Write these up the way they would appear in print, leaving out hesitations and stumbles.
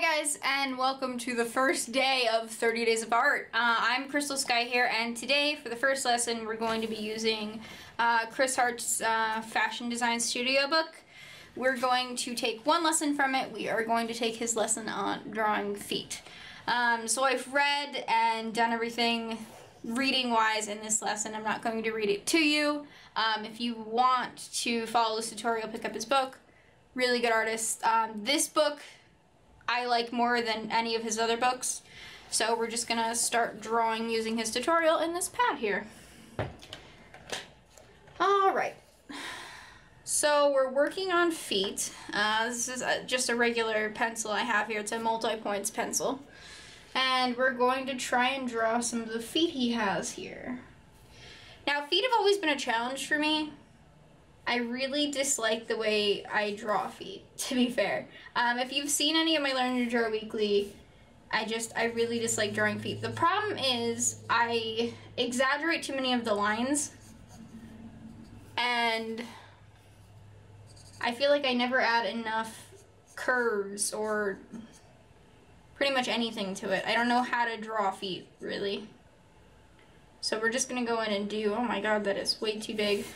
Hi guys, and welcome to the first day of 30 Days of Art. I'm Crystal Sky here, and today for the first lesson we're going to be using Chris Hart's Fashion Design Studio book. We're going to take one lesson from it. We are going to take his lesson on drawing feet. So I've read and done everything reading wise in this lesson. I'm not going to read it to you. If you want to follow this tutorial, pick up his book. Really good artist. This book I like more than any of his other books, so we're just gonna start drawing using his tutorial in this pad here. Alright, so we're working on feet. This is just a regular pencil I have here. It's a multi-points pencil, and we're going to try and draw some of the feet he has here. Now, feet have always been a challenge for me. I really dislike the way I draw feet, to be fair. If you've seen any of my Learn to Draw Weekly, I really dislike drawing feet. The problem is I exaggerate too many of the lines, and I feel like I never add enough curves or pretty much anything to it. I don't know how to draw feet, really. So we're just gonna go in and do, oh my god, that is way too big.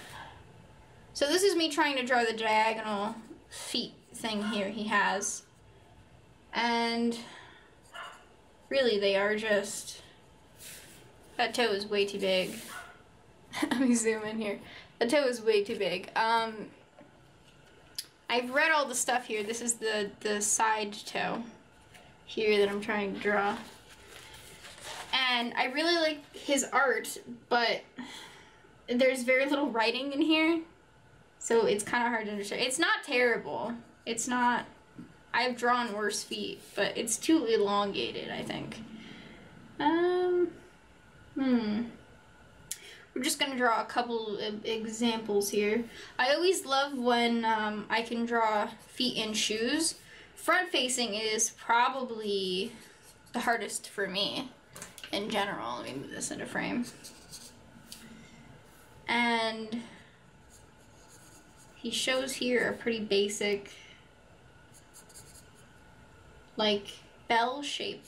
So this is me trying to draw the diagonal feet thing here he has. And really they are just, that toe is way too big. Let me zoom in here. The toe is way too big. I've read all the stuff here. This is the side toe here that I'm trying to draw. And I really like his art, but there's very little writing in here. So it's kind of hard to understand. It's not terrible. It's not, I've drawn worse feet, but it's too elongated, I think. We're just gonna draw a couple of examples here. I always love when I can draw feet in shoes. Front facing is probably the hardest for me in general. Let me move this into frame. And he shows here a pretty basic, like, bell shape,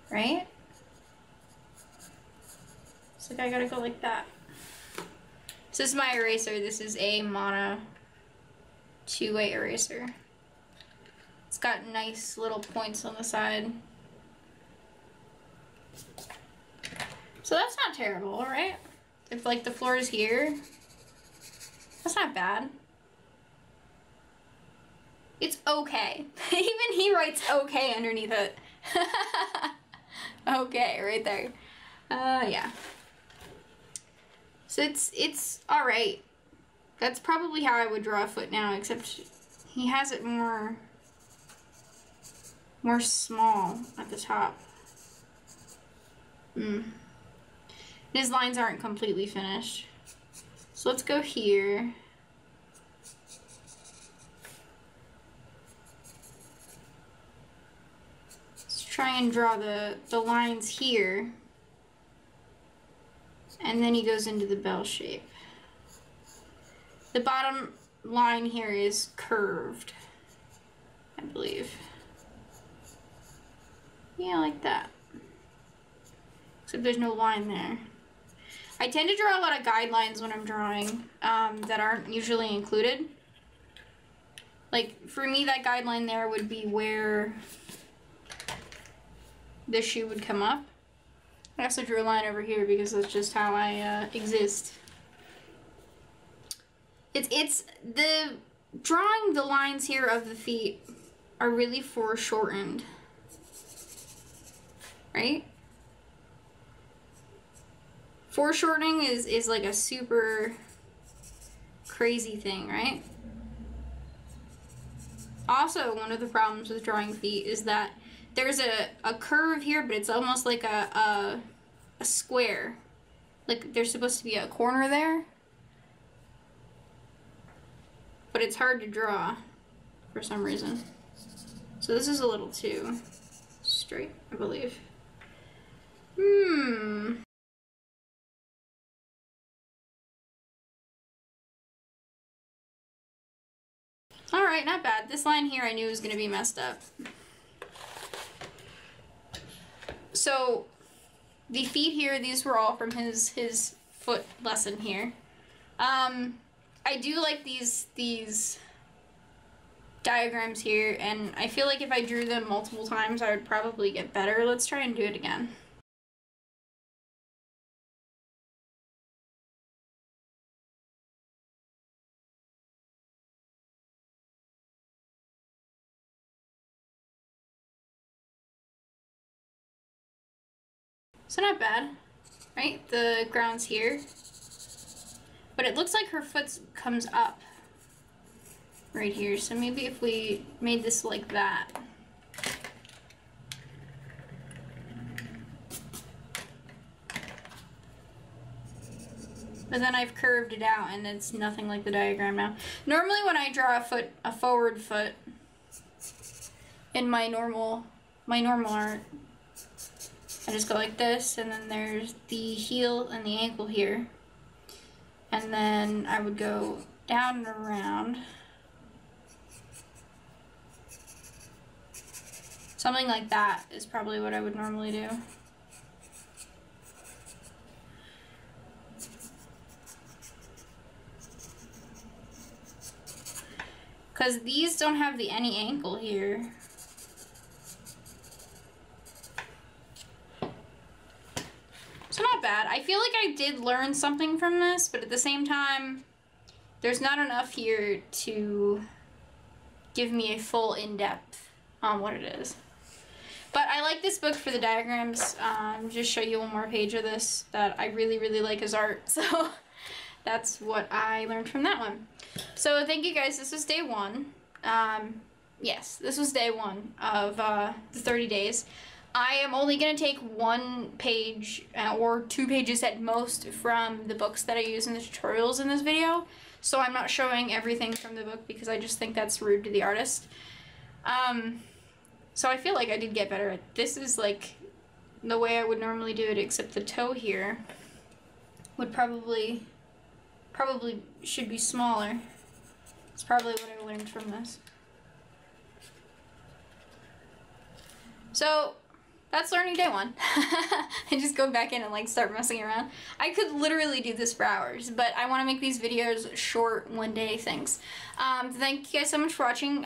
right? It's like I gotta go like that. This is my eraser. This is a Mono two-way eraser. It's got nice little points on the side. So that's not terrible, right? If, like, the floor is here, that's not bad. It's okay. Even he writes okay underneath it. Okay, right there. Yeah. So it's alright. That's probably how I would draw a foot now, except he has it more small at the top. His lines aren't completely finished. So let's go here. Let's try and draw the lines here. And then he goes into the bell shape. The bottom line here is curved, I believe. Yeah, like that. Except there's no line there. I tend to draw a lot of guidelines when I'm drawing that aren't usually included. Like, for me, that guideline there would be where the shoe would come up. I also drew a line over here because that's just how I exist. It's the drawing the lines here of the feet are really foreshortened, right? Foreshortening is like a super crazy thing, right? Also, one of the problems with drawing feet is that there's a curve here, but it's almost like a square. Like there's supposed to be a corner there, but it's hard to draw for some reason. So this is a little too straight, I believe. Alright, not bad. This line here I knew was going to be messed up. So, the feet here, these were all from his foot lesson here. I do like these diagrams here, and I feel like if I drew them multiple times, I would probably get better. Let's try and do it again. So not bad, right? The ground's here. But it looks like her foot comes up right here. So maybe if we made this like that. But then I've curved it out and it's nothing like the diagram now. Normally when I draw a forward foot in my normal art, I just go like this, and then there's the heel and the ankle here. And then I would go down and around. Something like that is probably what I would normally do. Because these don't have any ankle here. So not bad. I feel like I did learn something from this, but at the same time, there's not enough here to give me a full in-depth on what it is. But I like this book for the diagrams. Just show you one more page of this that I really, really like his art. So that's what I learned from that one. So thank you guys. This was day one. Yes, this was day one of the 30 days. I am only going to take one page or 2 pages at most from the books that I use in the tutorials in this video. So I'm not showing everything from the book because I just think that's rude to the artist. So I feel like I did get better at this. Is like the way I would normally do it, except the toe here would probably should be smaller. It's probably what I learned from this. So that's learning day one. I just go back in and like start messing around. I could literally do this for hours, but I want to make these videos short, one-day things. Thank you guys so much for watching.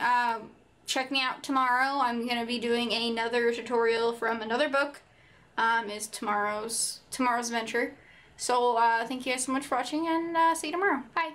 Check me out tomorrow. I'm going to be doing another tutorial from another book. Is tomorrow's adventure. So thank you guys so much for watching, and see you tomorrow. Bye.